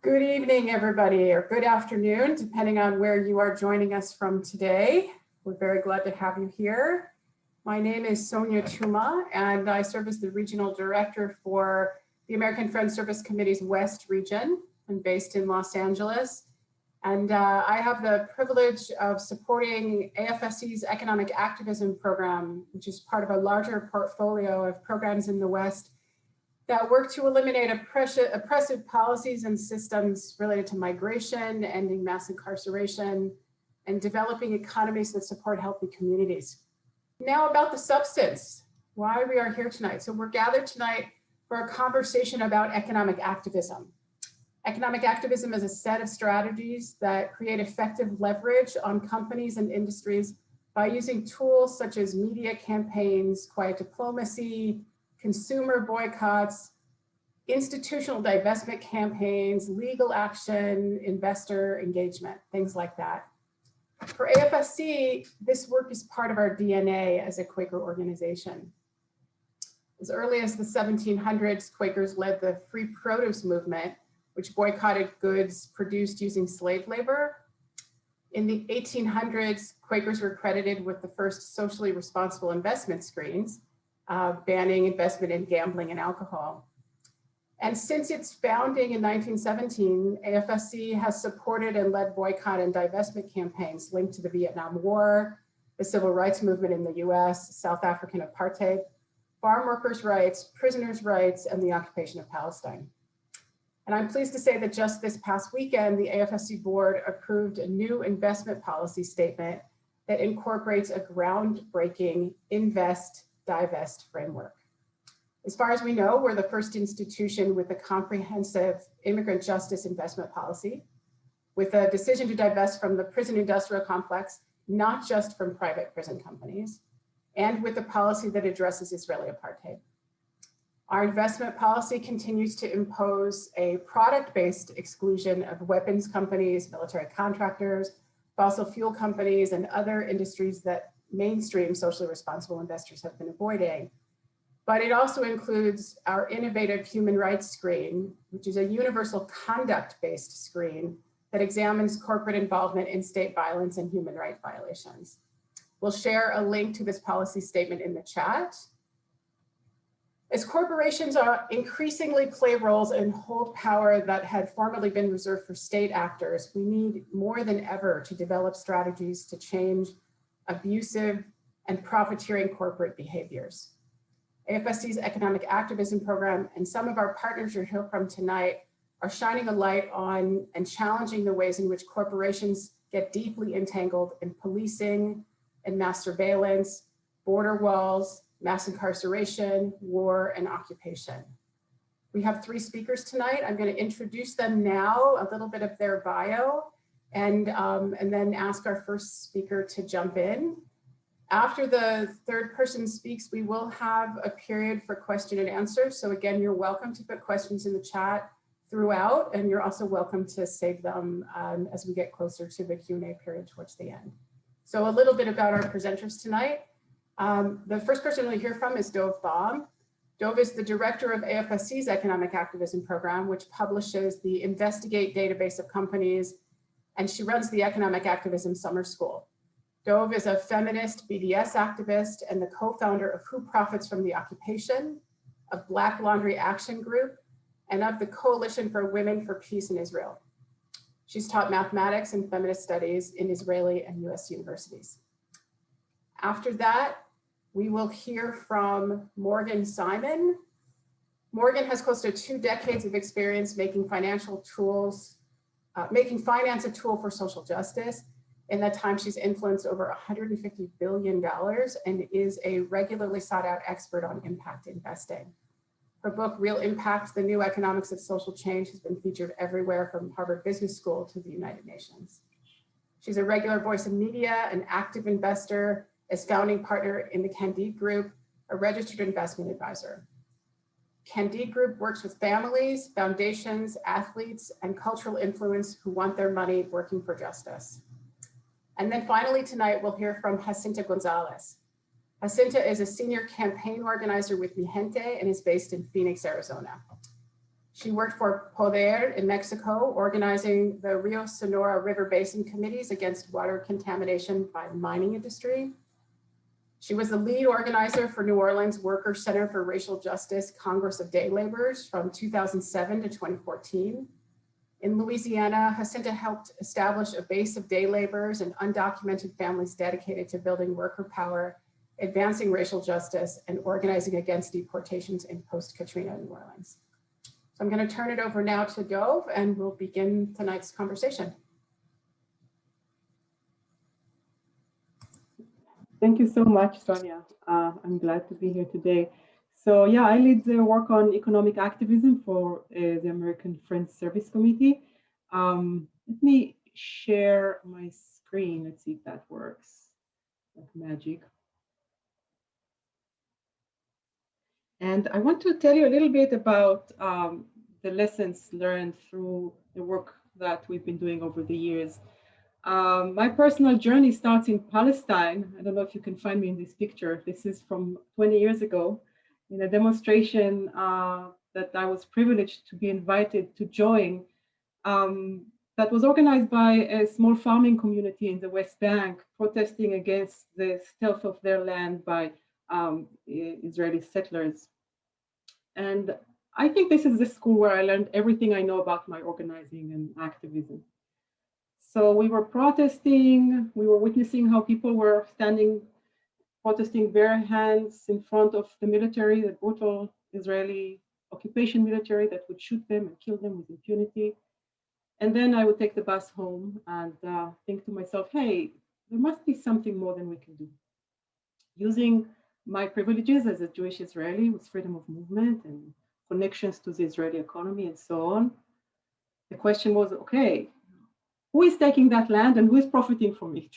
Good evening, everybody, or good afternoon, depending on where you are joining us from today. We're very glad to have you here. My name is Sonia Tuma, and I serve as the Regional Director for the American Friends Service Committee's West Region. I'm based in Los Angeles, and I have the privilege of supporting AFSC's Economic Activism program, which is part of a larger portfolio of programs in the West that work to eliminate oppressive policies and systems related to migration, ending mass incarceration, and developing economies that support healthy communities. Now about the substance, why we are here tonight. So we're gathered tonight for a conversation about economic activism. Economic activism is a set of strategies that create effective leverage on companies and industries by using tools such as media campaigns, quiet diplomacy, consumer boycotts, institutional divestment campaigns, legal action, investor engagement, things like that. For AFSC, this work is part of our DNA as a Quaker organization. As early as the 1700s, Quakers led the free produce movement, which boycotted goods produced using slave labor. In the 1800s, Quakers were credited with the first socially responsible investment screens, banning investment in gambling and alcohol. And since its founding in 1917, AFSC has supported and led boycott and divestment campaigns linked to the Vietnam War, the civil rights movement in the US, South African apartheid, farm workers' rights, prisoners' rights, and the occupation of Palestine. And I'm pleased to say that just this past weekend, the AFSC board approved a new investment policy statement that incorporates a groundbreaking invest, divest framework. As far as we know, we're the first institution with a comprehensive immigrant justice investment policy, with a decision to divest from the prison industrial complex, not just from private prison companies, and with a policy that addresses Israeli apartheid. Our investment policy continues to impose a product-based exclusion of weapons companies, military contractors, fossil fuel companies, and other industries that mainstream socially responsible investors have been avoiding. But it also includes our innovative human rights screen, which is a universal conduct-based screen that examines corporate involvement in state violence and human rights violations. We'll share a link to this policy statement in the chat. As corporations increasingly play roles and hold power that had formerly been reserved for state actors, we need more than ever to develop strategies to change abusive and profiteering corporate behaviors. AFSC's Economic Activism program and some of our partners you'll hear from tonight are shining a light on and challenging the ways in which corporations get deeply entangled in policing and mass surveillance, border walls, mass incarceration, war, and occupation. We have 3 speakers tonight. I'm going to introduce them now, a little bit of their bio, and then ask our first speaker to jump in. After the third person speaks, we will have a period for question and answer. So again, you're welcome to put questions in the chat throughout, and you're also welcome to save them as we get closer to the Q&A period towards the end. So a little bit about our presenters tonight. The first person we'll hear from is Dov Baum. Dov is the director of AFSC's Economic Activism program, which publishes the Investigate database of companies, and she runs the Economic Activism Summer School. Dov is a feminist BDS activist and the co-founder of Who Profits from the Occupation, of Black Laundry Action Group, and of the Coalition for Women for Peace in Israel. She's taught mathematics and feminist studies in Israeli and US universities. After that, we will hear from Morgan Simon. Morgan has close to 2 decades of experience making financial tools, making finance a tool for social justice. In that time, she's influenced over $150 billion and is a regularly sought out expert on impact investing. Her book, Real Impact, The New Economics of Social Change, has been featured everywhere from Harvard Business School to the United Nations. She's a regular voice in media, an active investor, as founding partner in the Candide Group, a registered investment advisor. Candide Group works with families, foundations, athletes, and cultural influence who want their money working for justice. And then finally tonight, we'll hear from Jacinta Gonzalez. Jacinta is a senior campaign organizer with Mi Gente and is based in Phoenix, Arizona. She worked for Poder in Mexico, organizing the Rio Sonora River Basin committees against water contamination by the mining industry. She was the lead organizer for New Orleans Worker Center for Racial Justice Congress of Day Laborers from 2007 to 2014. In Louisiana, Jacinta helped establish a base of day laborers and undocumented families dedicated to building worker power, advancing racial justice, and organizing against deportations in post-Katrina New Orleans. So I'm going to turn it over now to Dove, and we'll begin tonight's conversation. Thank you so much, Sonia. I'm glad to be here today. So yeah, I lead the work on economic activism for the American Friends Service Committee. Let me share my screen. Let's see if that works. Like magic. And I want to tell you a little bit about the lessons learned through the work that we've been doing over the years. My personal journey starts in Palestine. I don't know if you can find me in this picture. This is from 20 years ago in a demonstration that I was privileged to be invited to join that was organized by a small farming community in the West Bank, protesting against the stealth of their land by Israeli settlers. And I think this is the school where I learned everything I know about my organizing and activism. So we were protesting, we were witnessing how people were standing, protesting bare hands in front of the military, the brutal Israeli occupation military that would shoot them and kill them with impunity. And then I would take the bus home and think to myself, hey, there must be something more than we can do. Using my privileges as a Jewish Israeli with freedom of movement and connections to the Israeli economy and so on, the question was, okay, who is taking that land and who is profiting from it?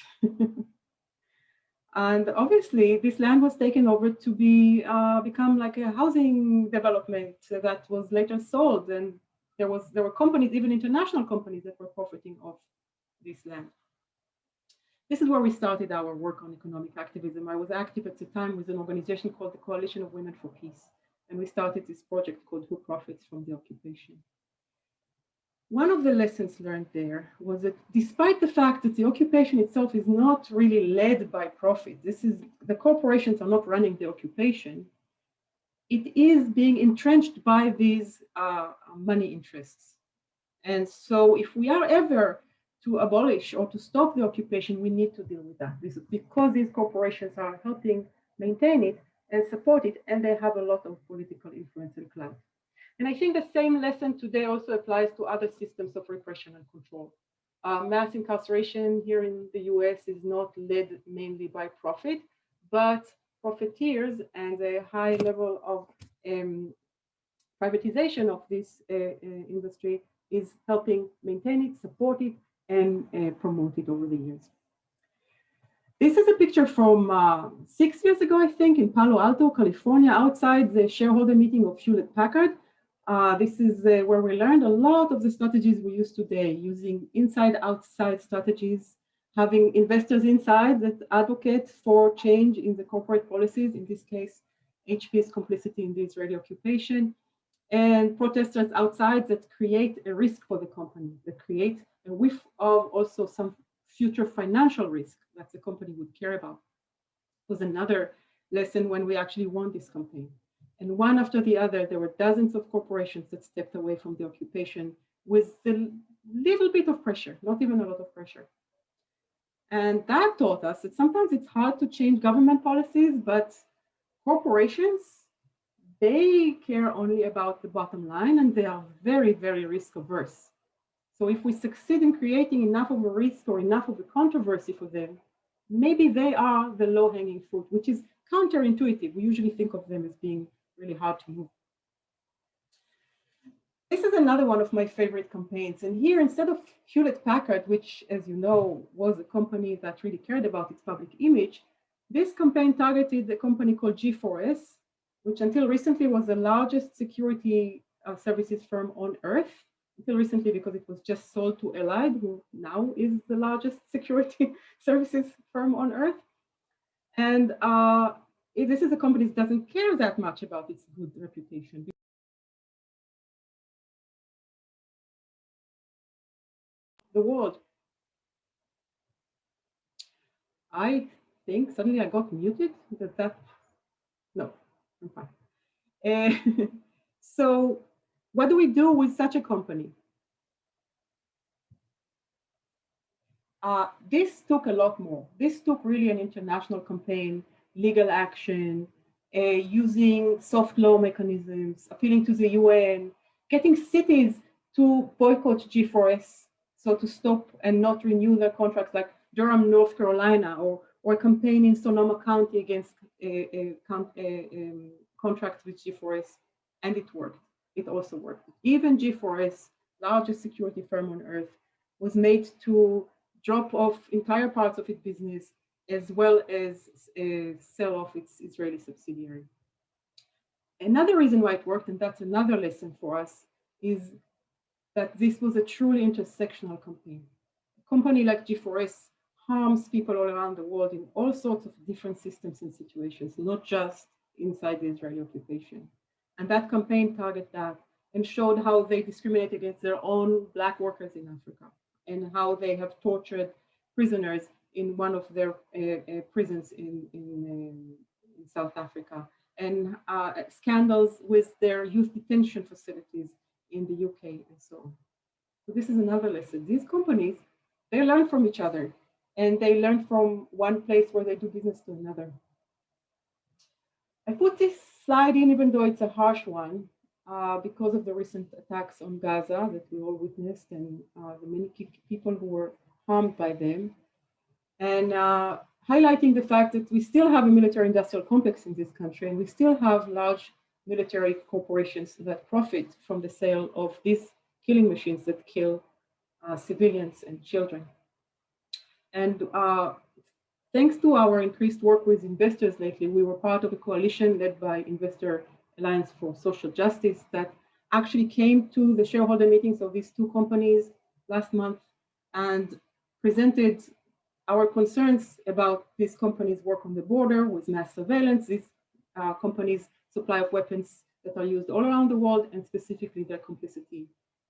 And obviously, this land was taken over to become like a housing development that was later sold. And there were companies, even international companies, that were profiting off this land. This is where we started our work on economic activism. I was active at the time with an organization called the Coalition of Women for Peace. And we started this project called Who Profits from the Occupation. One of the lessons learned there was that despite the fact that the occupation itself is not really led by profit, the corporations are not running the occupation, it is being entrenched by these money interests. And so if we are ever to abolish or to stop the occupation, we need to deal with that. This is because these corporations are helping maintain it and support it, and they have a lot of political influence and clout. And I think the same lesson today also applies to other systems of repression and control. Mass incarceration here in the US is not led mainly by profit, but profiteers and a high level of privatization of this industry is helping maintain it, support it, and promote it over the years. This is a picture from 6 years ago, I think, in Palo Alto, California, outside the shareholder meeting of Hewlett Packard. This is where we learned a lot of the strategies we use today, using inside-outside strategies, having investors inside that advocate for change in the corporate policies, in this case, HP's complicity in the Israeli occupation, and protesters outside that create a risk for the company, that create a whiff of also some future financial risk that the company would care about. It was another lesson when we actually won this campaign. And one after the other, there were dozens of corporations that stepped away from the occupation with a little bit of pressure, not even a lot of pressure. And that taught us that sometimes it's hard to change government policies, but corporations, they care only about the bottom line, and they are very, very risk averse. So if we succeed in creating enough of a risk or enough of a controversy for them, maybe they are the low-hanging fruit, which is counterintuitive. We usually think of them as being really hard to move. This is another one of my favorite campaigns. And here, instead of Hewlett Packard, which, as you know, was a company that really cared about its public image, this campaign targeted a company called G4S, which until recently was the largest security services firm on earth. Until recently, because it was just sold to Allied, who now is the largest security services firm on earth. And this is a company that doesn't care that much about its good reputation. the world. I think suddenly I got muted. No, I'm fine. So what do we do with such a company? This took a lot more. This took really an international campaign, legal action, using soft law mechanisms, appealing to the UN, getting cities to boycott G4S, so to stop and not renew their contracts, like Durham, North Carolina, or a campaign in Sonoma County against contracts with G4S, and it worked. It also worked. Even G4S, largest security firm on earth, was made to drop off entire parts of its business, as well as sell off its Israeli subsidiary. Another reason why it worked, and that's another lesson for us, is that this was a truly intersectional campaign. A company like G4S harms people all around the world in all sorts of different systems and situations, not just inside the Israeli occupation. And that campaign targeted that and showed how they discriminate against their own Black workers in Africa, and how they have tortured prisoners in one of their prisons in South Africa, and scandals with their youth detention facilities in the UK, and so on. So this is another lesson. These companies, they learn from each other, and they learn from one place where they do business to another. I put this slide in, even though it's a harsh one, because of the recent attacks on Gaza that we all witnessed, and the many people who were harmed by them, and highlighting the fact that we still have a military-industrial complex in this country, and we still have large military corporations that profit from the sale of these killing machines that kill civilians and children. And thanks to our increased work with investors lately, we were part of a coalition led by Investor Alliance for Social Justice that actually came to the shareholder meetings of these two companies last month and presented our concerns about these companies' work on the border with mass surveillance, these companies' supply of weapons that are used all around the world, and specifically their complicity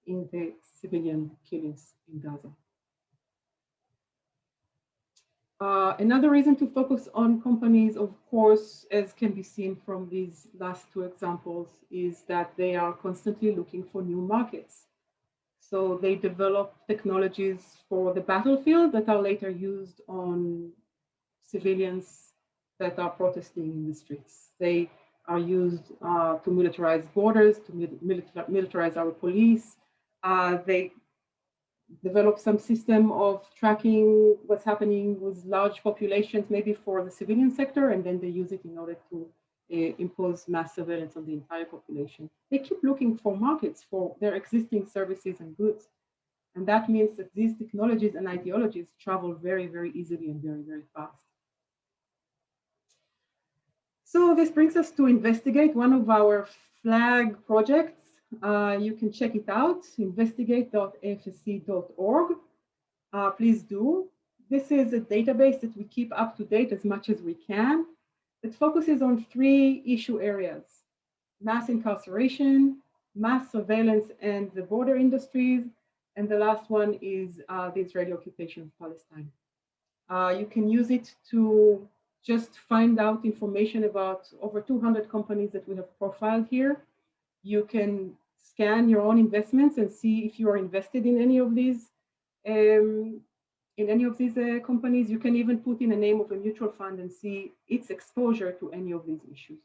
in the civilian killings in Gaza. Another reason to focus on companies, of course, as can be seen from these last two examples, is that they are constantly looking for new markets. So they develop technologies for the battlefield that are later used on civilians that are protesting in the streets. They are used to militarize borders, to militarize our police. They develop some system of tracking what's happening with large populations, maybe for the civilian sector, and then they use it in order to impose mass surveillance on the entire population. They keep looking for markets for their existing services and goods. And that means that these technologies and ideologies travel very, very easily and very, very fast. So this brings us to Investigate, one of our flag projects. You can check it out, investigate.afsc.org. Please do. This is a database that we keep up to date as much as we can. It focuses on 3 issue areas: mass incarceration, mass surveillance, and the border industries. And the last one is the Israeli occupation of Palestine. You can use it to just find out information about over 200 companies that we have profiled here. You can scan your own investments and see if you are invested in any of these companies. You can even put in a name of a mutual fund and see its exposure to any of these issues.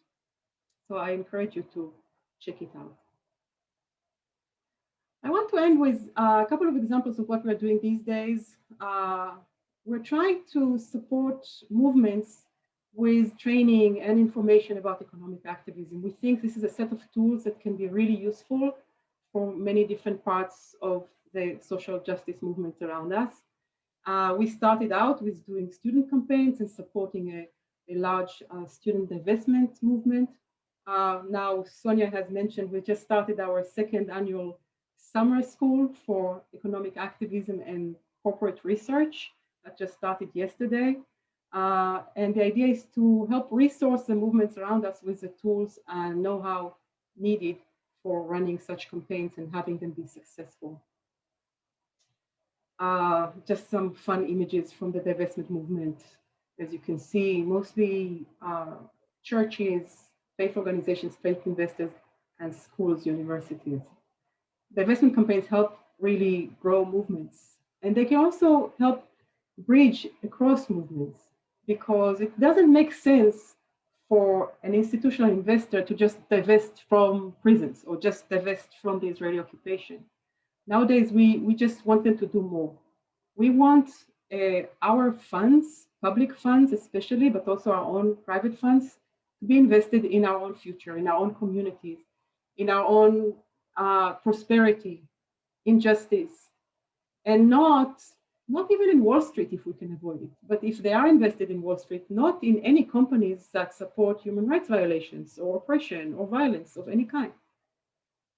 So I encourage you to check it out. I want to end with a couple of examples of what we're doing these days. We're trying to support movements with training and information about economic activism. We think this is a set of tools that can be really useful for many different parts of the social justice movements around us. We started out with doing student campaigns and supporting a large student divestment movement. Now, Sonia has mentioned, we just started our 2nd annual summer school for economic activism and corporate research that just started yesterday. And the idea is to help resource the movements around us with the tools and know-how needed for running such campaigns and having them be successful. Just some fun images from the divestment movement. As you can see, mostly churches, faith organizations, faith investors, and schools, universities. Divestment campaigns help really grow movements. And they can also help bridge across movements because it doesn't make sense for an institutional investor to just divest from prisons or just divest from the Israeli occupation. Nowadays, we just want them to do more. We want our funds, public funds especially, but also our own private funds, to be invested in our own future, in our own communities, in our own prosperity, in justice, and not even in Wall Street if we can avoid it. But if they are invested in Wall Street, not in any companies that support human rights violations or oppression or violence of any kind.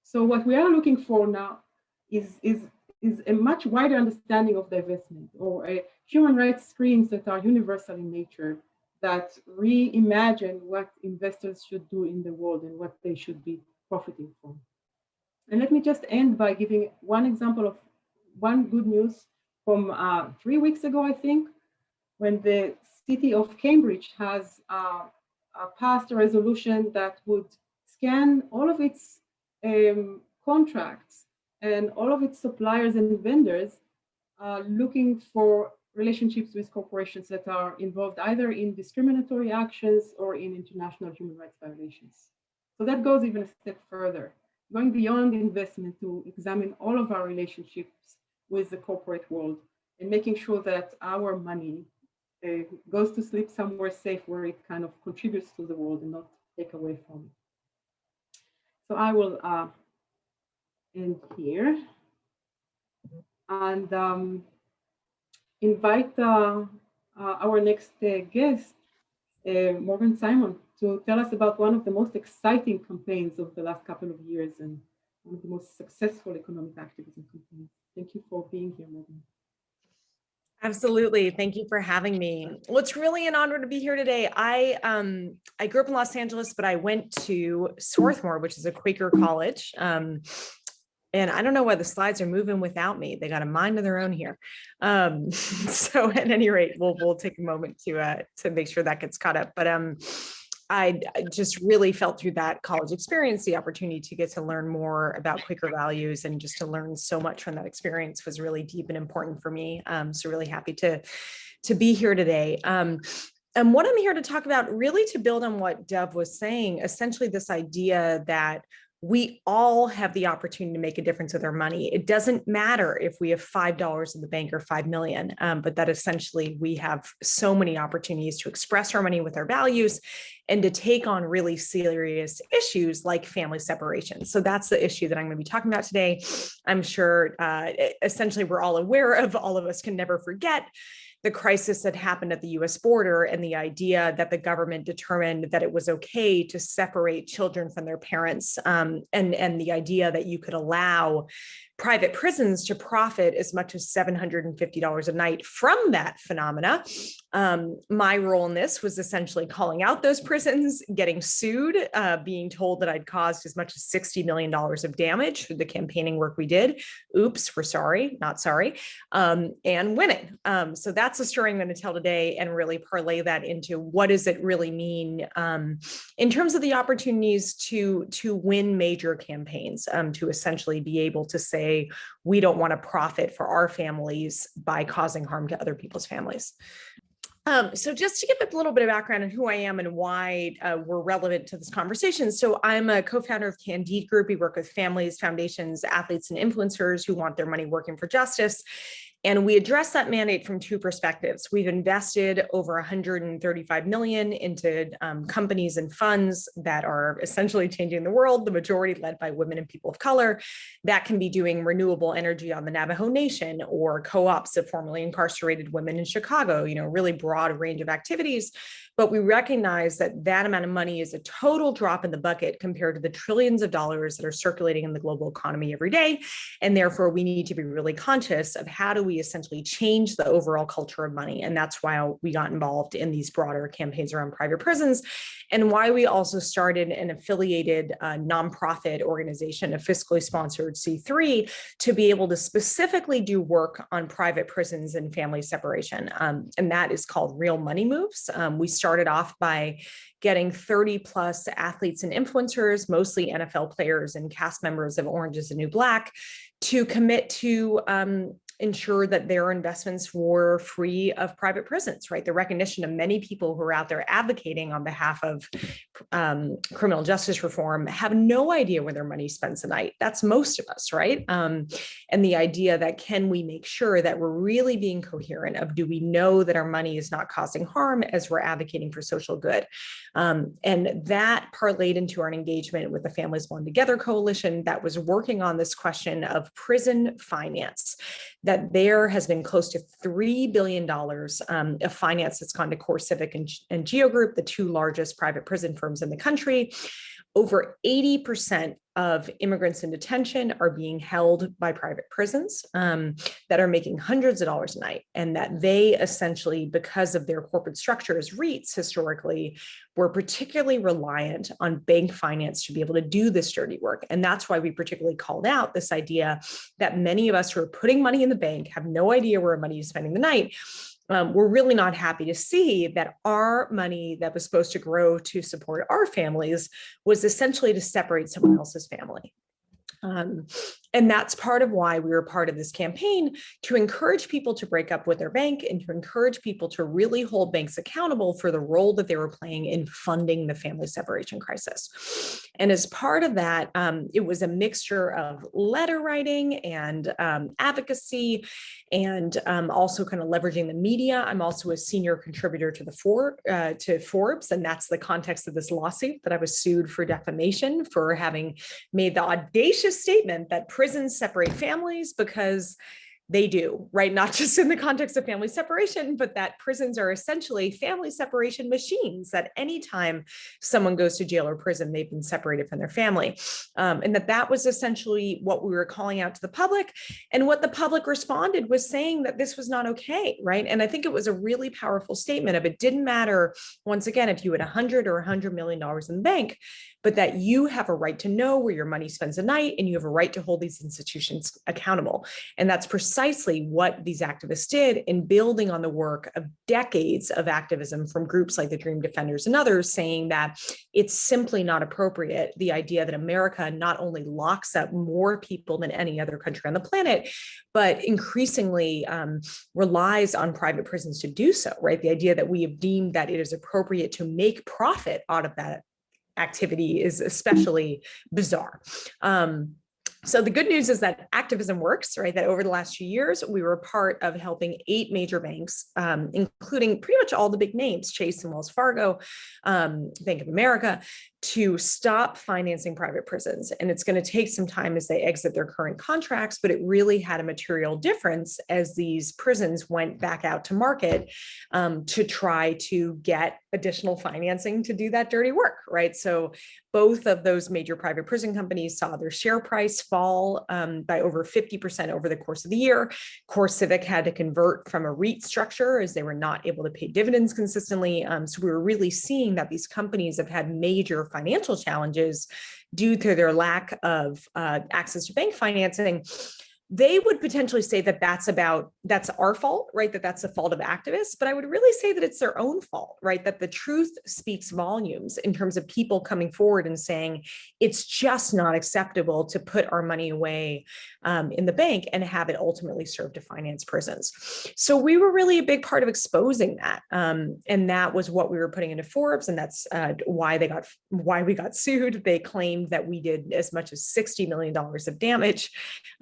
So what we are looking for now is a much wider understanding of divestment or human rights screens that are universal in nature that reimagine what investors should do in the world and what they should be profiting from. And let me just end by giving one example of one good news from 3 weeks ago, I think, when the city of Cambridge has passed a resolution that would scan all of its contracts and all of its suppliers and vendors looking for relationships with corporations that are involved either in discriminatory actions or in international human rights violations. So that goes even a step further, going beyond investment to examine all of our relationships with the corporate world and making sure that our money goes to sleep somewhere safe where it kind of contributes to the world and not take away from it. So I will end here and invite our next guest, Morgan Simon, to tell us about one of the most exciting campaigns of the last couple of years and one of the most successful economic activism campaigns. Thank you for being here, Morgan. Absolutely. Thank you for having me. Well, it's really an honor to be here today. I grew up in Los Angeles, but I went to Swarthmore, which is a Quaker college. And I don't know why the slides are moving without me. They got a mind of their own here. So at any rate, we'll take a moment to make sure that gets caught up. But I just really felt through that college experience, the opportunity to get to learn more about Quaker values and just to learn so much from that experience was really deep and important for me. So really happy to be here today. And what I'm here to talk about, really to build on what Dov was saying, essentially this idea that we all have the opportunity to make a difference with our money. It doesn't matter if we have $5 in the bank or 5 million, but that essentially we have so many opportunities to express our money with our values and to take on really serious issues like family separation. So that's the issue that I'm going to be talking about today. I'm sure essentially we're all aware of, all of us can never forget the crisis that happened at the US border and the idea that the government determined that it was okay to separate children from their parents, and the idea that you could allow private prisons to profit as much as $750 a night from that phenomena. My role in this was essentially calling out those prisons, getting sued, being told that I'd caused as much as $60 million of damage through the campaigning work we did. Oops, we're sorry, not sorry, and winning. So that's the story I'm going to tell today and really parlay that into what does it really mean in terms of the opportunities to win major campaigns, to essentially be able to say, we don't want to profit for our families by causing harm to other people's families. So just to give a little bit of background on who I am and why we're relevant to this conversation. So I'm a co-founder of Candide Group. We work with families, foundations, athletes, and influencers who want their money working for justice. And we address that mandate from two perspectives. We've invested over 135 million into companies and funds that are essentially changing the world, the majority led by women and people of color. That can be doing renewable energy on the Navajo Nation or co-ops of formerly incarcerated women in Chicago, really broad range of activities. But we recognize that that amount of money is a total drop in the bucket compared to the trillions of dollars that are circulating in the global economy every day. And therefore, we need to be really conscious of how do we we essentially change the overall culture of money. And that's why we got involved in these broader campaigns around private prisons, and why we also started an affiliated nonprofit organization, a fiscally sponsored C3, to be able to specifically do work on private prisons and family separation. And that is called Real Money Moves. We started off by getting 30 plus athletes and influencers, mostly NFL players and cast members of Orange is the New Black, to commit to ensure that their investments were free of private prisons, right? The recognition of many people who are out there advocating on behalf of criminal justice reform have no idea where their money spends a night. That's most of us, right? And the idea that can we make sure that we're really being coherent of, do we know that our money is not causing harm as we're advocating for social good? And that parlayed into our engagement with the Families Bond Together Coalition that was working on this question of prison finance, that there has been close to $3 billion of finance that's gone to CoreCivic and Geo Group, the two largest private prison firms in the country. Over 80% of immigrants in detention are being held by private prisons that are making hundreds of dollars a night, and that they essentially, because of their corporate structure as REITs historically, were particularly reliant on bank finance to be able to do this dirty work. And that's why we particularly called out this idea that many of us who are putting money in the bank have no idea where our money is spending the night. We're really not happy to see that our money that was supposed to grow to support our families was essentially to separate someone else's family. And that's part of why we were part of this campaign, to encourage people to break up with their bank and to encourage people to really hold banks accountable for the role that they were playing in funding the family separation crisis. And as part of that, it was a mixture of letter writing and advocacy, and also kind of leveraging the media. I'm also a senior contributor to Forbes, and that's the context of this lawsuit that I was sued for defamation for having made the audacious statement that prisons separate families, because they do, right? Not just in the context of family separation, but that prisons are essentially family separation machines, that anytime someone goes to jail or prison, they've been separated from their family. And that was essentially what we were calling out to the public. And what the public responded was saying that this was not okay, right? And I think it was a really powerful statement of, it didn't matter, once again, if you had $100 or $100 million in the bank, but that you have a right to know where your money spends a night, and you have a right to hold these institutions accountable. And that's precisely what these activists did, in building on the work of decades of activism from groups like the Dream Defenders and others, saying that it's simply not appropriate, the idea that America not only locks up more people than any other country on the planet, but increasingly relies on private prisons to do so, right? The idea that we have deemed that it is appropriate to make profit out of that activity is especially bizarre. So the good news is that activism works, right? That over the last few years, we were part of helping 8 major banks, including pretty much all the big names, Chase and Wells Fargo, Bank of America, to stop financing private prisons. And it's going to take some time as they exit their current contracts, but it really had a material difference as these prisons went back out to market to try to get additional financing to do that dirty work, right? So both of those major private prison companies saw their share price fall by over 50% over the course of the year. CoreCivic had to convert from a REIT structure as they were not able to pay dividends consistently. So we were really seeing that these companies have had major financial challenges due to their lack of access to bank financing. They would potentially say that that's our fault, right? That's the fault of activists, but I would really say that it's their own fault, right? That the truth speaks volumes in terms of people coming forward and saying, it's just not acceptable to put our money away in the bank and have it ultimately serve to finance prisons. So we were really a big part of exposing that. And that was what we were putting into Forbes. And that's why we got sued. They claimed that we did as much as $60 million of damage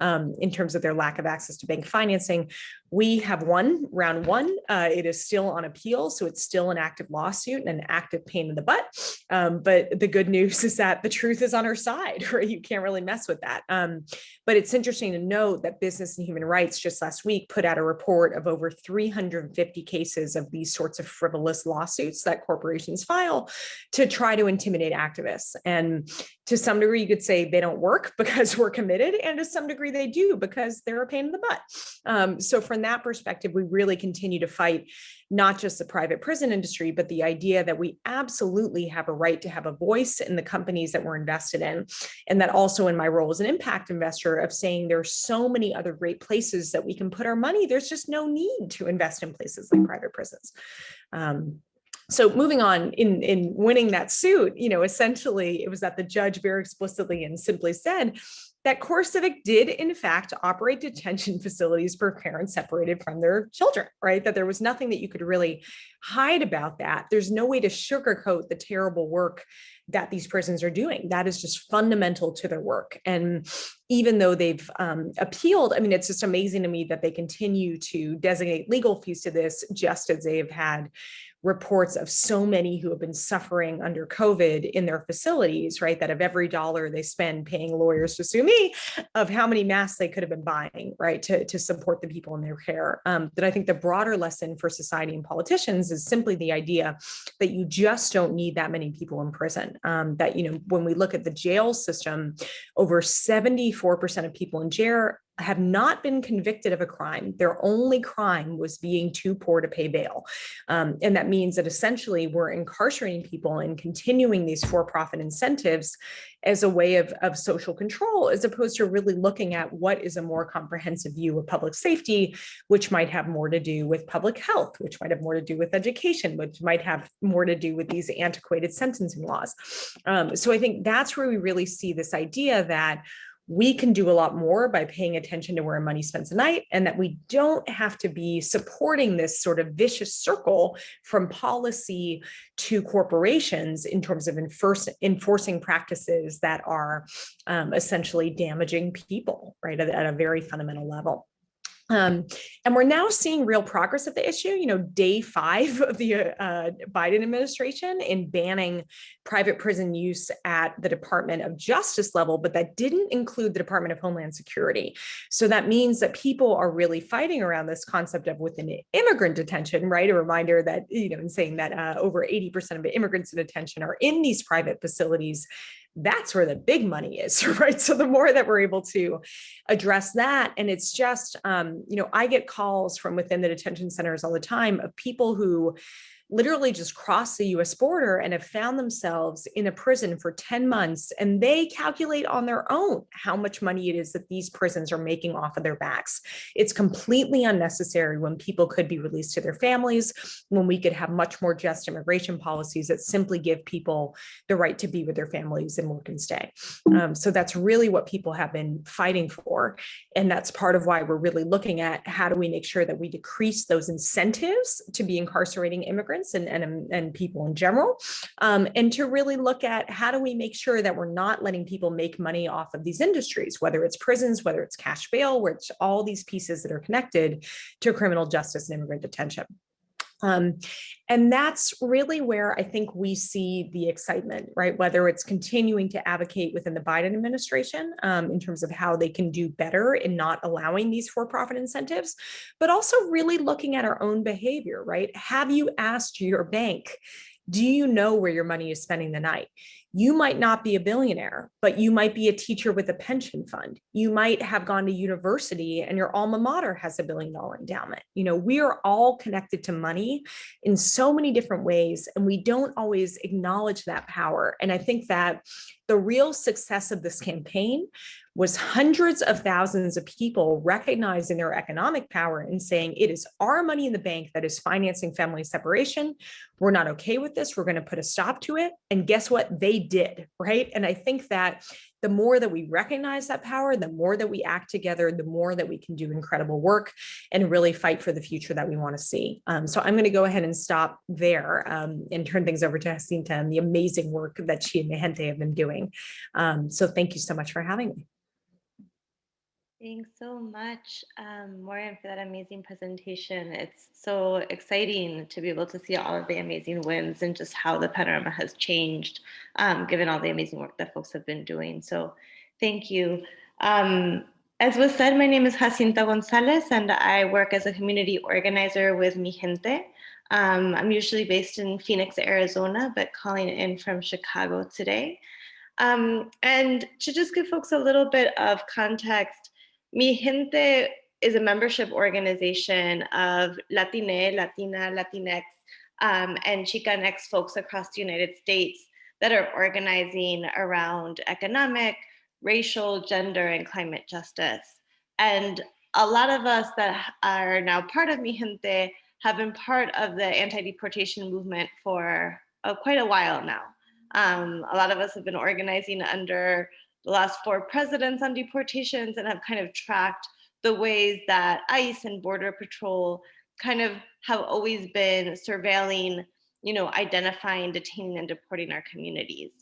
in terms of their lack of access to bank financing. We have won round 1. It is still on appeal, so it's still an active lawsuit and an active pain in the butt. But the good news is that the truth is on our side, right? You can't really mess with that. But it's interesting to note that Business and Human Rights just last week put out a report of over 350 cases of these sorts of frivolous lawsuits that corporations file to try to intimidate activists. And To some degree, you could say they don't work because we're committed, and to some degree they do because they're a pain in the butt. So from that perspective, we really continue to fight not just the private prison industry, but the idea that we absolutely have a right to have a voice in the companies that we're invested in. And that also in my role as an impact investor of saying there's so many other great places that we can put our money. There's just no need to invest in places like private prisons. So moving on in winning that suit, essentially it was that the judge very explicitly and simply said that CoreCivic did in fact operate detention facilities for parents separated from their children, right? That there was nothing that you could really hide about that. There's no way to sugarcoat the terrible work that these prisons are doing. That is just fundamental to their work. And even though they've appealed, I mean, it's just amazing to me that they continue to designate legal fees to this, just as they have had reports of so many who have been suffering under COVID in their facilities, right? That of every dollar they spend paying lawyers to sue me, of how many masks they could have been buying, right? To support the people in their care. That I think the broader lesson for society and politicians is simply the idea that you just don't need that many people in prison. That, when we look at the jail system, over 74% of people in jail have not been convicted of a crime. Their only crime was being too poor to pay bail. And that means that essentially we're incarcerating people and continuing these for-profit incentives as a way of social control, as opposed to really looking at what is a more comprehensive view of public safety, which might have more to do with public health, which might have more to do with education, which might have more to do with these antiquated sentencing laws. So I think that's where we really see this idea that we can do a lot more by paying attention to where money spends a night, and that we don't have to be supporting this sort of vicious circle from policy to corporations in terms of enforcing practices that are essentially damaging people, right, at a very fundamental level. And we're now seeing real progress of the issue, day 5 of the Biden administration in banning private prison use at the Department of Justice level, but that didn't include the Department of Homeland Security. So that means that people are really fighting around this concept of within immigrant detention, right? A reminder that, in saying that over 80% of immigrants in detention are in these private facilities. That's where the big money is, right? So the more that we're able to address that, and it's just, I get calls from within the detention centers all the time of people who literally just cross the US border and have found themselves in a prison for 10 months, and they calculate on their own how much money it is that these prisons are making off of their backs. It's completely unnecessary when people could be released to their families, when we could have much more just immigration policies that simply give people the right to be with their families and work and stay. So that's really what people have been fighting for. And that's part of why we're really looking at how do we make sure that we decrease those incentives to be incarcerating immigrants and people in general, and to really look at how do we make sure that we're not letting people make money off of these industries, whether it's prisons, whether it's cash bail, where it's all these pieces that are connected to criminal justice and immigrant detention. And that's really where I think we see the excitement, right? Whether it's continuing to advocate within the Biden administration in terms of how they can do better in not allowing these for-profit incentives, but also really looking at our own behavior, right? Have you asked your bank, do you know where your money is spending the night? You might not be a billionaire, but you might be a teacher with a pension fund. You might have gone to university and your alma mater has $1 billion endowment. We are all connected to money in so many different ways, and we don't always acknowledge that power. And I think that the real success of this campaign was hundreds of thousands of people recognizing their economic power and saying, it is our money in the bank that is financing family separation. We're not okay with this. We're going to put a stop to it. And guess what? They did, right? And I think that the more that we recognize that power, the more that we act together, the more that we can do incredible work and really fight for the future that we want to see. So I'm going to go ahead and stop there and turn things over to Jacinta and the amazing work that she and Mejente have been doing. So thank you so much for having me. Thanks so much, Maureen, for that amazing presentation. It's so exciting to be able to see all of the amazing wins and just how the panorama has changed, given all the amazing work that folks have been doing. So thank you. As was said, my name is Jacinta Gonzalez, and I work as a community organizer with Mi Gente. I'm usually based in Phoenix, Arizona, but calling in from Chicago today. And to just give folks a little bit of context, Mi Gente is a membership organization of Latine, Latina, Latinx, and Chicanx folks across the United States that are organizing around economic, racial, gender, and climate justice. And a lot of us that are now part of Mi Gente have been part of the anti-deportation movement for quite a while now. A lot of us have been organizing under the last 4 presidents on deportations and have kind of tracked the ways that ICE and Border Patrol kind of have always been surveilling, identifying, detaining, and deporting our communities.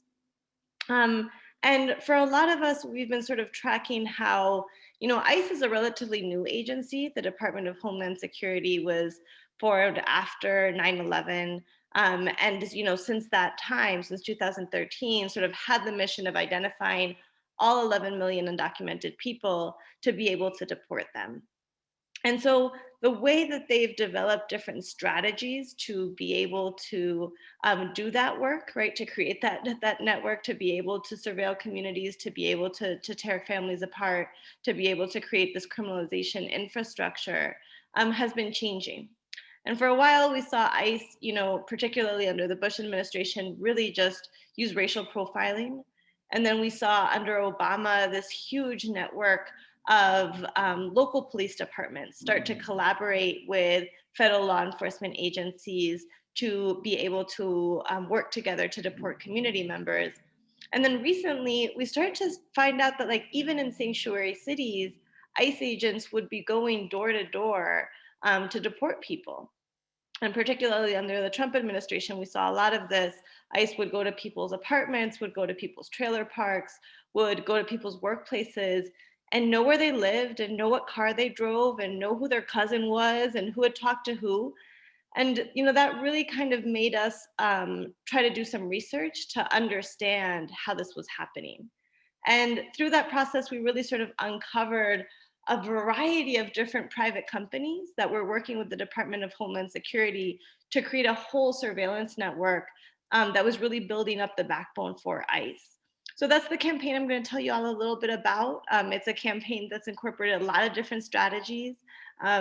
And for a lot of us, we've been sort of tracking how, ICE is a relatively new agency. The Department of Homeland Security was formed after 9/11. And since that time, since 2013, sort of had the mission of identifying all 11 million undocumented people to be able to deport them. And so the way that they've developed different strategies to be able to do that work, right, to create that network, to be able to surveil communities, to be able to tear families apart, to be able to create this criminalization infrastructure has been changing. And for a while, we saw ICE, particularly under the Bush administration, really just use racial profiling. And then we saw under Obama this huge network of local police departments start to collaborate with federal law enforcement agencies to be able to work together to deport community members. And then recently, we started to find out that, like, even in sanctuary cities, ICE agents would be going door to door to deport people. And particularly under the Trump administration, we saw a lot of this. ICE would go to people's apartments, would go to people's trailer parks, would go to people's workplaces and know where they lived and know what car they drove and know who their cousin was and who had talked to who. And that really kind of made us try to do some research to understand how this was happening. And through that process, we really sort of uncovered a variety of different private companies that were working with the Department of Homeland Security to create a whole surveillance network that was really building up the backbone for ICE. So that's the campaign I'm going to tell you all a little bit about. It's a campaign that's incorporated a lot of different strategies. A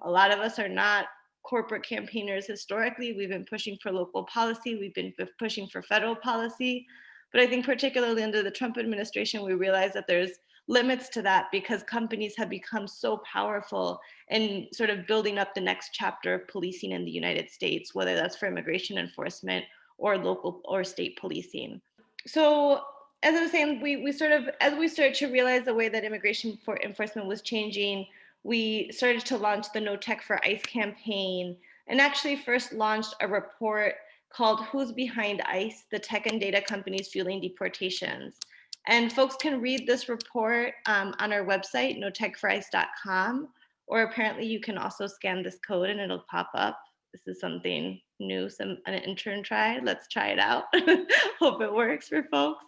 lot of us are not corporate campaigners historically. We've been pushing for local policy. We've been pushing for federal policy. But I think particularly under the Trump administration, we realized that there's limits to that because companies have become so powerful in sort of building up the next chapter of policing in the United States, whether that's for immigration enforcement or local or state policing. So as I was saying, we sort of, as we started to realize the way that immigration enforcement was changing, we started to launch the No Tech for ICE campaign and actually first launched a report called Who's Behind ICE? The Tech and Data Companies Fueling Deportations. And folks can read this report on our website, notechforice.com, or apparently you can also scan this code and it'll pop up. This is something new, an intern tried. Let's try it out. Hope it works for folks.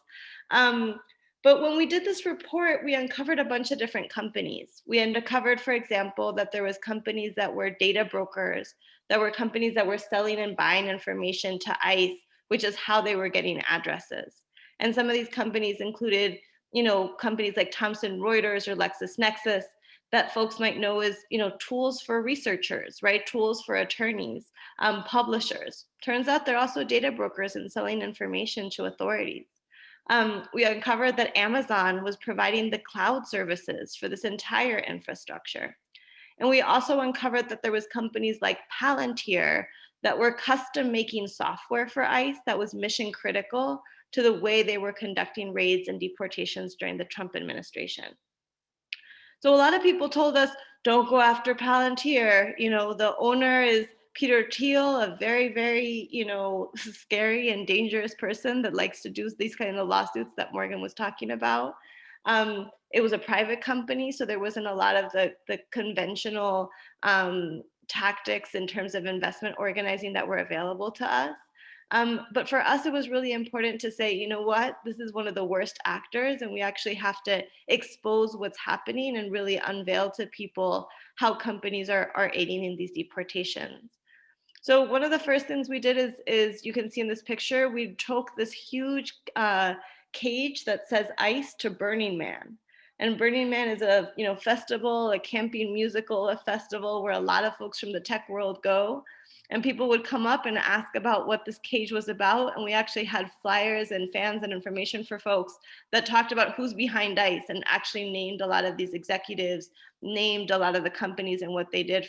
But when we did this report, we uncovered a bunch of different companies. We uncovered, for example, that there was companies that were data brokers, that were companies that were selling and buying information to ICE, which is how they were getting addresses. And some of these companies included, companies like Thomson Reuters or LexisNexis that folks might know as, tools for researchers, right? Tools for attorneys, publishers. Turns out they're also data brokers and selling information to authorities. We uncovered that Amazon was providing the cloud services for this entire infrastructure. And we also uncovered that there was companies like Palantir that were custom making software for ICE that was mission critical to the way they were conducting raids and deportations during the Trump administration. So a lot of people told us, don't go after Palantir. The owner is Peter Thiel, a very, very, scary and dangerous person that likes to do these kind of lawsuits that Morgan was talking about. It was a private company, so there wasn't a lot of the conventional tactics in terms of investment organizing that were available to us. But for us, it was really important to say, you know what, this is one of the worst actors, and we actually have to expose what's happening and really unveil to people how companies are aiding in these deportations. So one of the first things we did is you can see in this picture, we took this huge cage that says ICE to Burning Man. And Burning Man is a festival, a camping musical, a festival where a lot of folks from the tech world go. And people would come up and ask about what this cage was about. And we actually had flyers and fans and information for folks that talked about who's behind ICE and actually named a lot of these executives, named a lot of the companies and what they did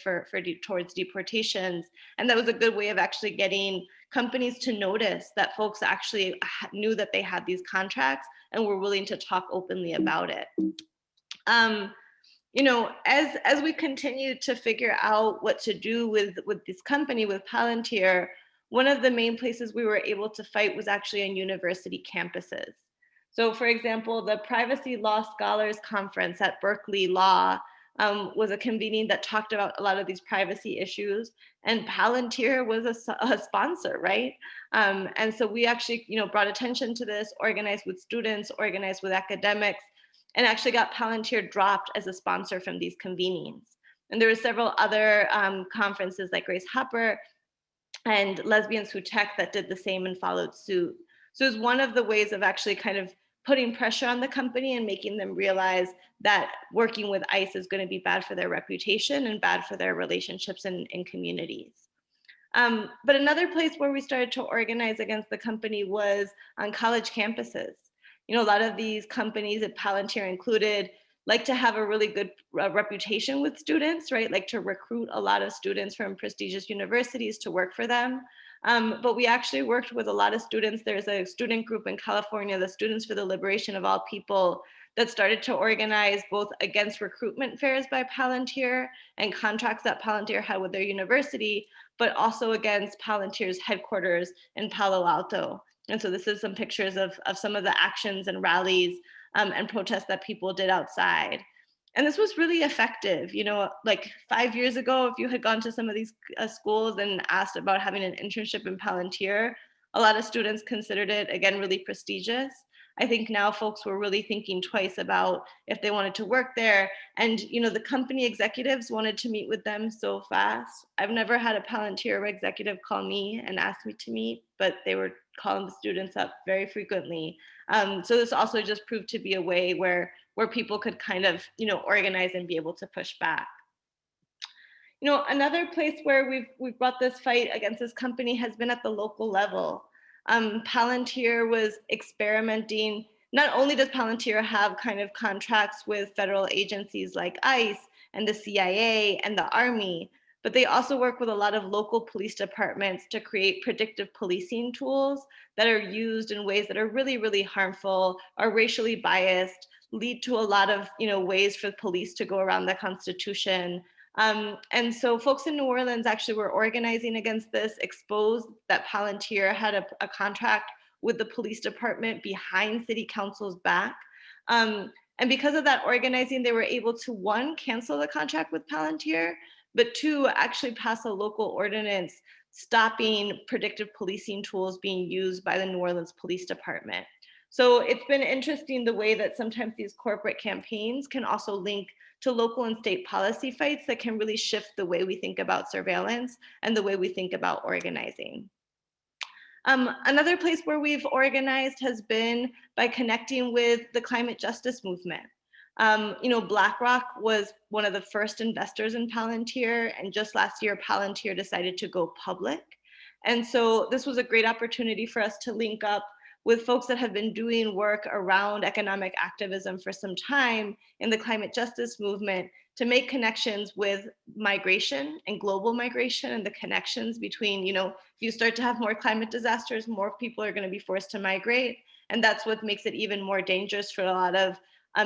towards deportations. And that was a good way of actually getting companies to notice that folks actually knew that they had these contracts and were willing to talk openly about it. As we continue to figure out what to do with this company, with Palantir, one of the main places we were able to fight was actually on university campuses. So for example, the Privacy Law Scholars Conference at Berkeley Law was a convening that talked about a lot of these privacy issues, and Palantir was a sponsor, right? And so we actually, brought attention to this, organized with students, organized with academics, and actually got Palantir dropped as a sponsor from these convenings. And there were several other conferences like Grace Hopper and Lesbians Who Tech that did the same and followed suit. So it was one of the ways of actually kind of putting pressure on the company and making them realize that working with ICE is going to be bad for their reputation and bad for their relationships in communities. But another place where we started to organize against the company was on college campuses. A lot of these companies, at Palantir included, like to have a really good reputation with students, right? Like to recruit a lot of students from prestigious universities to work for them. But we actually worked with a lot of students. There's a student group in California, the Students for the Liberation of All People, that started to organize both against recruitment fairs by Palantir and contracts that Palantir had with their university, but also against Palantir's headquarters in Palo Alto. And so this is some pictures of some of the actions and rallies and protests that people did outside. And this was really effective. Like 5 years ago, if you had gone to some of these schools and asked about having an internship in Palantir, a lot of students considered it, again, really prestigious. I think now folks were really thinking twice about if they wanted to work there. And the company executives wanted to meet with them so fast. I've never had a Palantir executive call me and ask me to meet, but they were calling the students up very frequently. So this also just proved to be a way where people could kind of organize and be able to push back. Another place where we've brought this fight against this company has been at the local level. Palantir was experimenting. Not only does Palantir have kind of contracts with federal agencies like ICE and the CIA and the Army, but they also work with a lot of local police departments to create predictive policing tools that are used in ways that are really, really harmful, are racially biased, lead to a lot of ways for police to go around the Constitution. And so folks in New Orleans actually were organizing against this, exposed that Palantir had a contract with the police department behind city council's back. And because of that organizing, they were able to, one, cancel the contract with Palantir, but two, actually pass a local ordinance stopping predictive policing tools being used by the New Orleans Police Department. So it's been interesting the way that sometimes these corporate campaigns can also link to local and state policy fights that can really shift the way we think about surveillance and the way we think about organizing. Another place where we've organized has been by connecting with the climate justice movement. BlackRock was one of the first investors in Palantir, and just last year, Palantir decided to go public. And so this was a great opportunity for us to link up with folks that have been doing work around economic activism for some time in the climate justice movement to make connections with migration and global migration and the connections between, if you start to have more climate disasters, more people are going to be forced to migrate. And that's what makes it even more dangerous for a lot of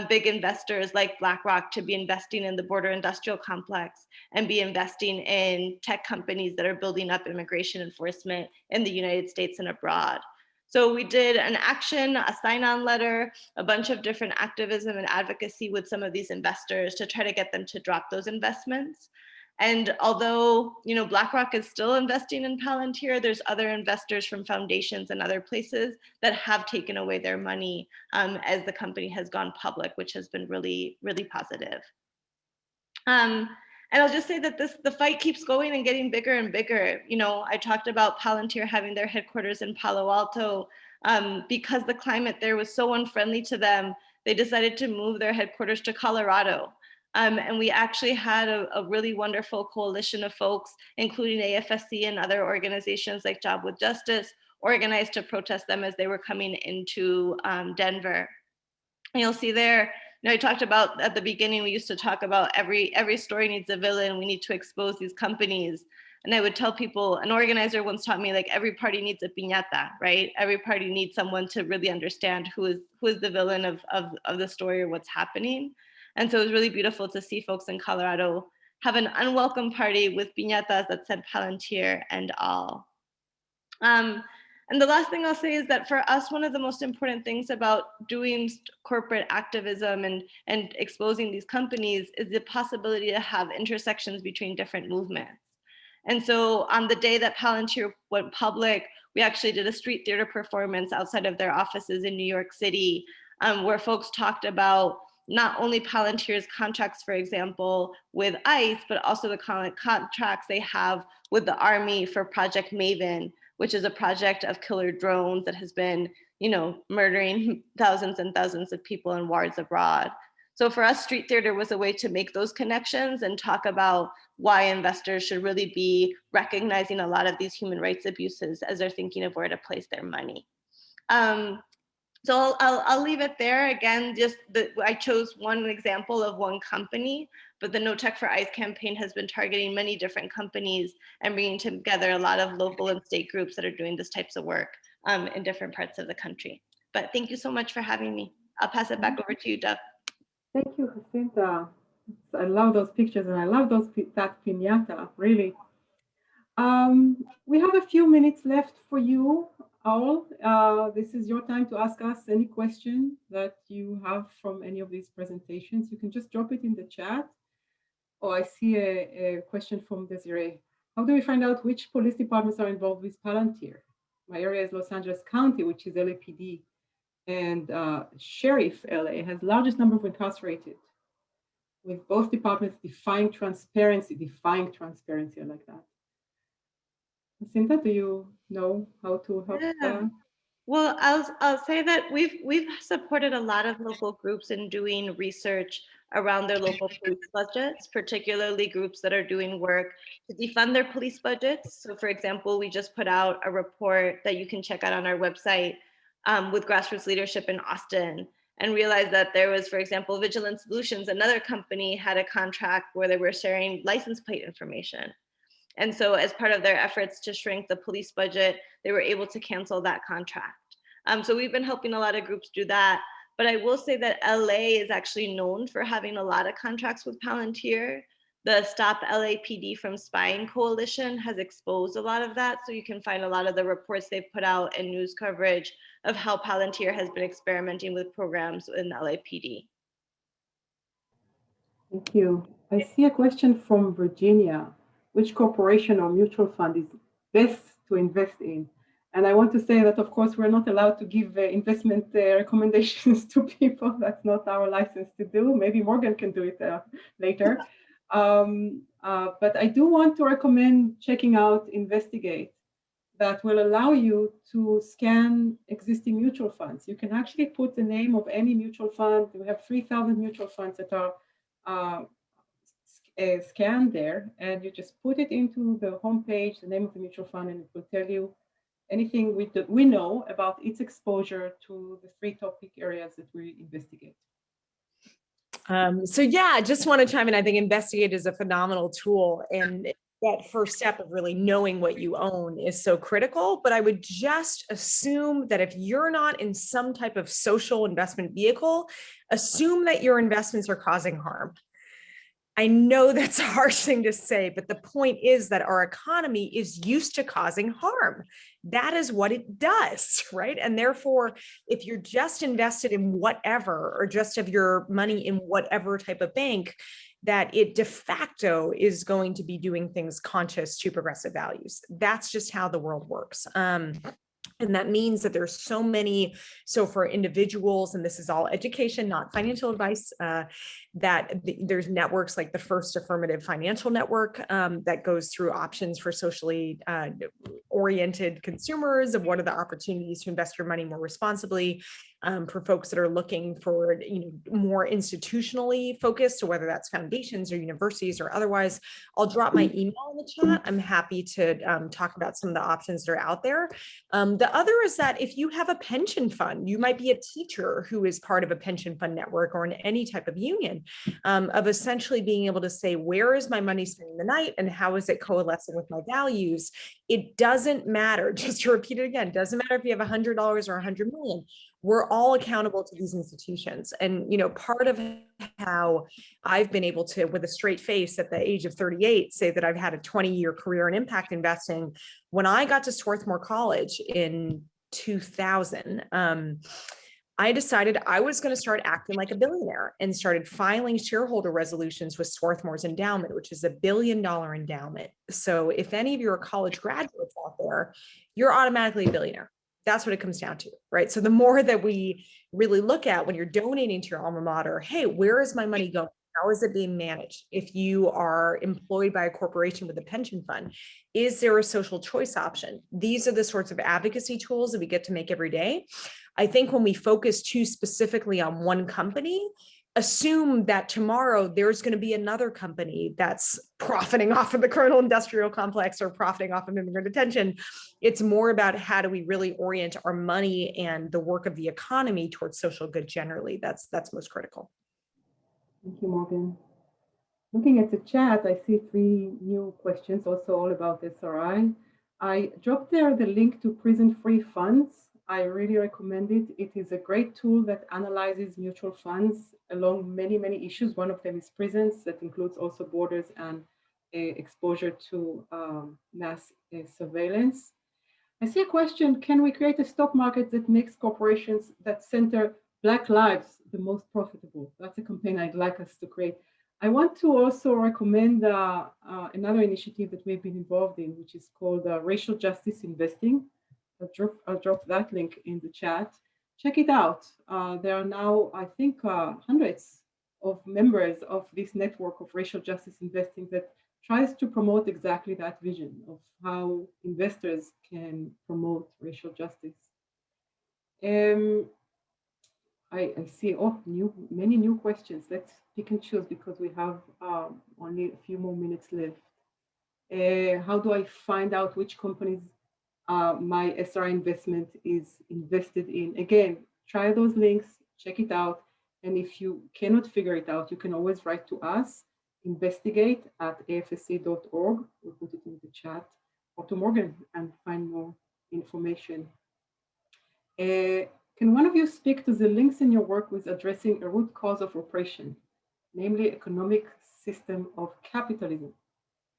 big investors like BlackRock to be investing in the border industrial complex and be investing in tech companies that are building up immigration enforcement in the United States and abroad. So we did an action, a sign-on letter, a bunch of different activism and advocacy with some of these investors to try to get them to drop those investments. And although BlackRock is still investing in Palantir, there's other investors from foundations and other places that have taken away their money as the company has gone public, which has been really, really positive. And I'll just say that the fight keeps going and getting bigger and bigger. I talked about Palantir having their headquarters in Palo Alto. because the climate there was so unfriendly to them, they decided to move their headquarters to Colorado. And we actually had a really wonderful coalition of folks, including AFSC and other organizations like Job with Justice, organized to protest them as they were coming into Denver. And you'll see there, I talked about at the beginning, we used to talk about every story needs a villain. We need to expose these companies. And I would tell people, an organizer once taught me, like, every party needs a piñata, right? Every party needs someone to really understand who is the villain of the story or what's happening. And so it was really beautiful to see folks in Colorado have an unwelcome party with piñatas that said Palantir and all. And the last thing I'll say is that for us, one of the most important things about doing corporate activism and exposing these companies is the possibility to have intersections between different movements. And so on the day that Palantir went public, we actually did a street theater performance outside of their offices in New York City, where folks talked about not only Palantir's contracts, for example, with ICE, but also the contracts they have with the Army for Project Maven, which is a project of killer drones that has been, murdering thousands and thousands of people in wars abroad. So for us, street theater was a way to make those connections and talk about why investors should really be recognizing a lot of these human rights abuses as they're thinking of where to place their money. So I'll leave it there. Again, I chose one example of one company, but the No Tech for ICE campaign has been targeting many different companies and bringing together a lot of local and state groups that are doing this types of work in different parts of the country. But thank you so much for having me. I'll pass it back over to you, Doug. Thank you, Jacinta. I love those pictures, and I love that piñata, really. We have a few minutes left for you all. This is your time to ask us any question that you have from any of these presentations. You can just drop it in the chat. Oh, I see a question from Desiree. How do we find out which police departments are involved with Palantir? My area is Los Angeles County, which is LAPD. And Sheriff LA has largest number of incarcerated, with both departments defying transparency. I like that. Jacinta, do you know how to help? Yeah. Well, I'll say that we've supported a lot of local groups in doing research around their local police budgets, particularly groups that are doing work to defund their police budgets. So for example, we just put out a report that you can check out on our website with grassroots leadership in Austin, and realized that there was, for example, Vigilant Solutions, another company, had a contract where they were sharing license plate information. And so as part of their efforts to shrink the police budget, they were able to cancel that contract. So we've been helping a lot of groups do that. But I will say that LA is actually known for having a lot of contracts with Palantir. The Stop LAPD from Spying Coalition has exposed a lot of that. So you can find a lot of the reports they've put out and news coverage of how Palantir has been experimenting with programs in LAPD. Thank you. I see a question from Virginia. Which corporation or mutual fund is best to invest in? And I want to say that, of course, we're not allowed to give investment recommendations to people. That's not our license to do. Maybe Morgan can do it later. But I do want to recommend checking out Investigate. That will allow you to scan existing mutual funds. You can actually put the name of any mutual fund. We have 3,000 mutual funds that are scanned there, and you just put it into the homepage, the name of the mutual fund, and it will tell you anything we know about its exposure to the 3 topic areas that we investigate. So yeah, I just want to chime in. I think Investigate is a phenomenal tool, and that first step of really knowing what you own is so critical. But I would just assume that if you're not in some type of social investment vehicle, assume that your investments are causing harm. I know that's a harsh thing to say, but the point is that our economy is used to causing harm. That is what it does, right? And therefore, if you're just invested in whatever, or just have your money in whatever type of bank, that it de facto is going to be doing things conscious to progressive values. That's just how the world works. And that means that there's so many, so for individuals, and this is all education, not financial advice, there's networks like the First Affirmative Financial Network that goes through options for socially oriented consumers, of what are the opportunities to invest your money more responsibly, for folks that are looking for, more institutionally focused, so whether that's foundations or universities or otherwise. I'll drop my email in the chat. I'm happy to talk about some of the options that are out there. The other is that if you have a pension fund, you might be a teacher who is part of a pension fund network or in any type of union, of essentially being able to say, where is my money spending the night and how is it coalescing with my values? It doesn't matter, just to repeat it again, doesn't matter if you have $100 or $100 million. We're all accountable to these institutions. And, part of how I've been able to, with a straight face at the age of 38, say that I've had a 20-year career in impact investing. When I got to Swarthmore College in 2000, I decided I was going to start acting like a billionaire and started filing shareholder resolutions with Swarthmore's endowment, which is $1 billion endowment. So if any of you are college graduates out there, you're automatically a billionaire. That's what it comes down to, right? So the more that we really look at when you're donating to your alma mater, hey, where is my money going? How is it being managed? If you are employed by a corporation with a pension fund, is there a social choice option? These are the sorts of advocacy tools that we get to make every day. I think when we focus too specifically on one company, assume that tomorrow there's going to be another company that's profiting off of the criminal industrial complex or profiting off of immigrant detention. It's more about how do we really orient our money and the work of the economy towards social good generally. That's most critical. Thank you, Morgan. Looking at the chat, I see 3 new questions, also all about SRI. I dropped there the link to prison-free funds. I really recommend it. It is a great tool that analyzes mutual funds along many, many issues. One of them is prisons. That includes also borders and exposure to mass surveillance. I see a question, can we create a stock market that makes corporations that center Black lives the most profitable? That's a campaign I'd like us to create. I want to also recommend another initiative that we've been involved in, which is called Racial Justice Investing. I'll drop that link in the chat. Check it out. There are now, I think, hundreds of members of this network of racial justice investing that tries to promote exactly that vision of how investors can promote racial justice. I see, many new questions. Let's pick and choose because we have only a few more minutes left. How do I find out which companies my SRI investment is invested in? Again, try those links, check it out. And if you cannot figure it out, you can always write to us, investigate@afsc.org. We'll put it in the chat, or to Morgan and find more information. Can one of you speak to the links in your work with addressing a root cause of oppression, namely economic system of capitalism?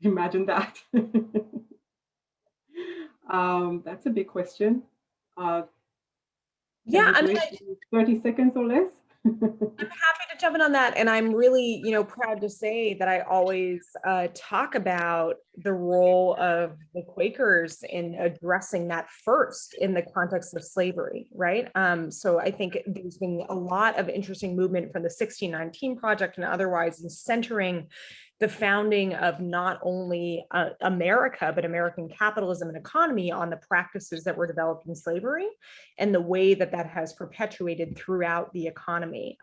Imagine that. That's a big question. Yeah, I mean, 30 seconds or less. I'm happy to jump in on that. And I'm really, proud to say that I always talk about the role of the Quakers in addressing that first in the context of slavery, right? So I think there's been a lot of interesting movement from the 1619 Project and otherwise in centering the founding of not only America, but American capitalism and economy on the practices that were developed in slavery and the way that that has perpetuated throughout the economy.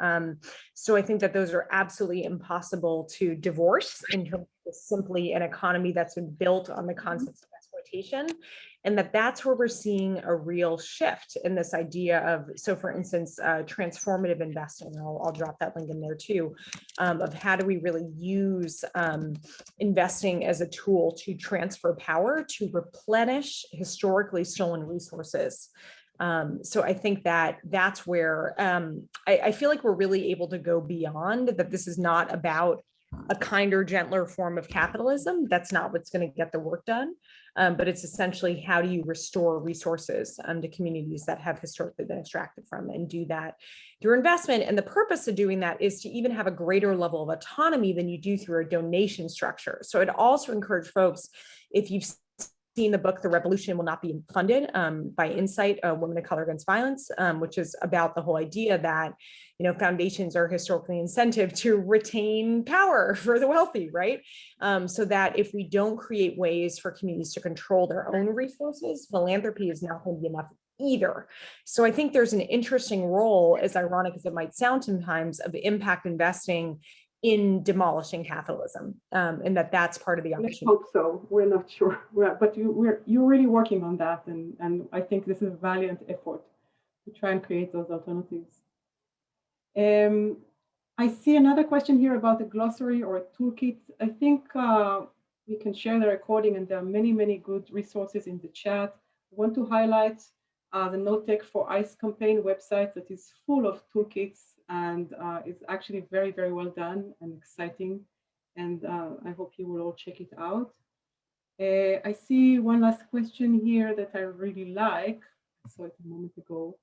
So I think that those are absolutely impossible to divorce in terms of simply an economy that's been built on the concepts of exploitation, and that's where we're seeing a real shift in this idea of, so for instance, transformative investing, I'll drop that link in there too, of how do we really use investing as a tool to transfer power, to replenish historically stolen resources. So I think that's where I feel like we're really able to go beyond that. This is not about a kinder, gentler form of capitalism. That's not what's going to get the work done. But it's essentially how do you restore resources to communities that have historically been extracted from, and do that through investment. And the purpose of doing that is to even have a greater level of autonomy than you do through a donation structure. So I'd also encourage folks, if you've see in the book, The Revolution Will Not Be Funded, by Insight, Women of Color Against Violence, which is about the whole idea that, foundations are historically incentive to retain power for the wealthy, right? So that if we don't create ways for communities to control their own resources, philanthropy is not going to be enough either. So I think there's an interesting role, as ironic as it might sound sometimes, of impact investing in demolishing capitalism, and that's part of the Let's opportunity. hope so. We're not sure, but you're really working on that, and I think this is a valiant effort to try and create those alternatives. I see another question here about the glossary or a toolkit. I think we can share the recording, and there are many, many good resources in the chat. I want to highlight the No Tech for ICE campaign website that is full of toolkits, and it's actually very, very well done and exciting. And I hope you will all check it out. I see one last question here that I really like. I saw it a moment ago.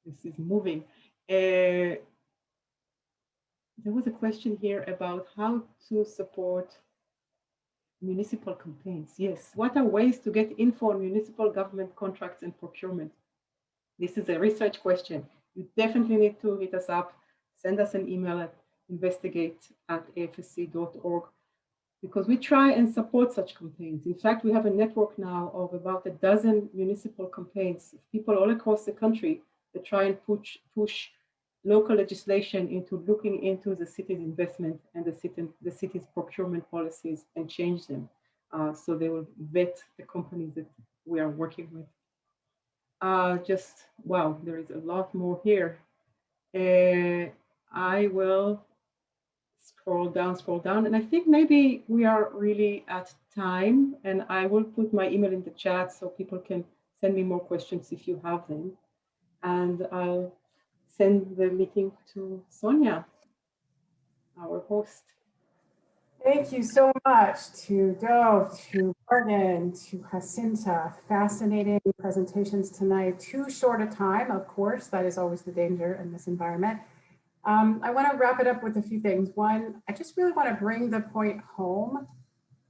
This is moving. There was a question here about how to support municipal campaigns. Yes, what are ways to get info on municipal government contracts and procurement? This is a research question. You definitely need to hit us up, send us an email at investigate@afsc.org, because we try and support such campaigns. In fact, we have a network now of about a dozen municipal campaigns, people all across the country that try and push local legislation into looking into the city's investment and the city's procurement policies and change them. So they will vet the companies that we are working with. Just, wow, there is a lot more here. I will scroll down, and I think maybe we are really at time, and I will put my email in the chat so people can send me more questions if you have them. And I'll send the meeting to Sonia, our host. Thank you so much to Dove, to Morgan, to Jacinta. Fascinating presentations tonight. Too short a time, of course. That is always the danger in this environment. I want to wrap it up with a few things. One, I just really want to bring the point home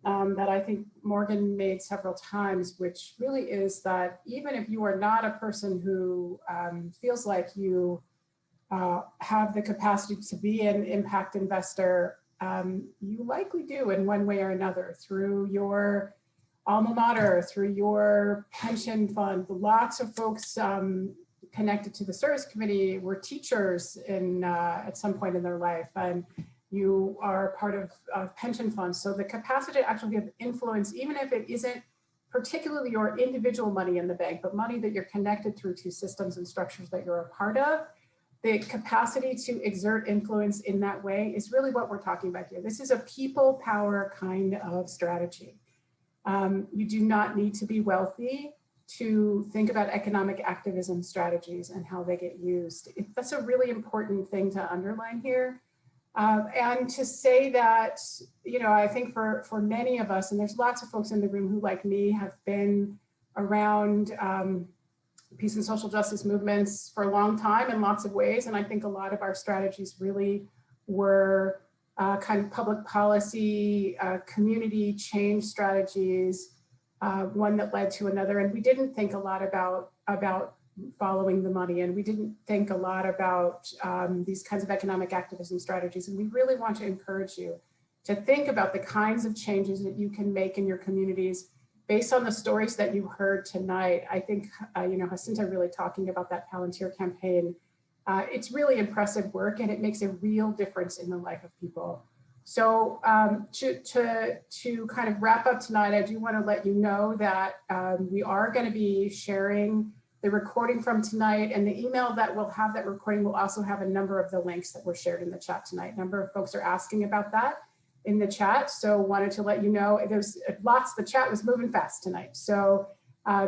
that I think Morgan made several times, which really is that even if you are not a person who feels like you have the capacity to be an impact investor, you likely do in one way or another through your alma mater, through your pension fund. Lots of folks connected to the service committee were teachers at some point in their life, and you are part of pension funds. So the capacity to actually have influence, even if it isn't particularly your individual money in the bank, but money that you're connected through to systems and structures that you're a part of, the capacity to exert influence in that way is really what we're talking about here. This is a people power kind of strategy. You do not need to be wealthy to think about economic activism strategies and how they get used. That's a really important thing to underline here. And to say that, I think for many of us, and there's lots of folks in the room who, like me, have been around peace and social justice movements for a long time in lots of ways. And I think a lot of our strategies really were kind of public policy, community change strategies, one that led to another. And we didn't think a lot about following the money. And we didn't think a lot about these kinds of economic activism strategies. And we really want to encourage you to think about the kinds of changes that you can make in your communities based on the stories that you heard tonight. I think, Jacinta really talking about that Palantir campaign. It's really impressive work, and it makes a real difference in the life of people. So to kind of wrap up tonight, I do want to let you know that we are going to be sharing the recording from tonight, and the email that will have that recording will also have a number of the links that were shared in the chat tonight. A number of folks are asking about that in the chat, so wanted to let you know there's lots. The chat was moving fast tonight, so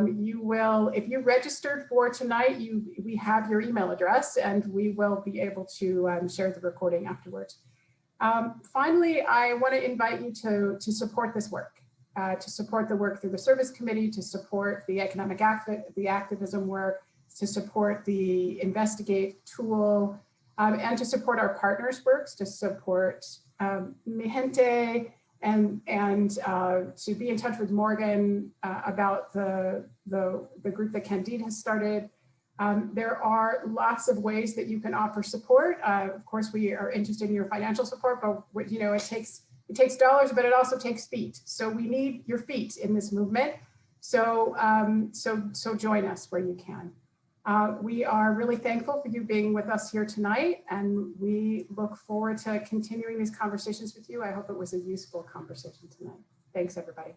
you will, if you registered for tonight, we have your email address, and we will be able to share the recording afterwards. Finally, I want to invite you to support this work, to support the work through the service committee, to support the the activism work, to support the Investigate tool, and to support our partners' works, to support Mi Gente to be in touch with Morgan about the group that Candide has started. There are lots of ways that you can offer support. Of course, we are interested in your financial support, but you know, it takes dollars, but it also takes feet. So we need your feet in this movement. So so join us where you can. We are really thankful for you being with us here tonight, and we look forward to continuing these conversations with you. I hope it was a useful conversation tonight. Thanks, everybody.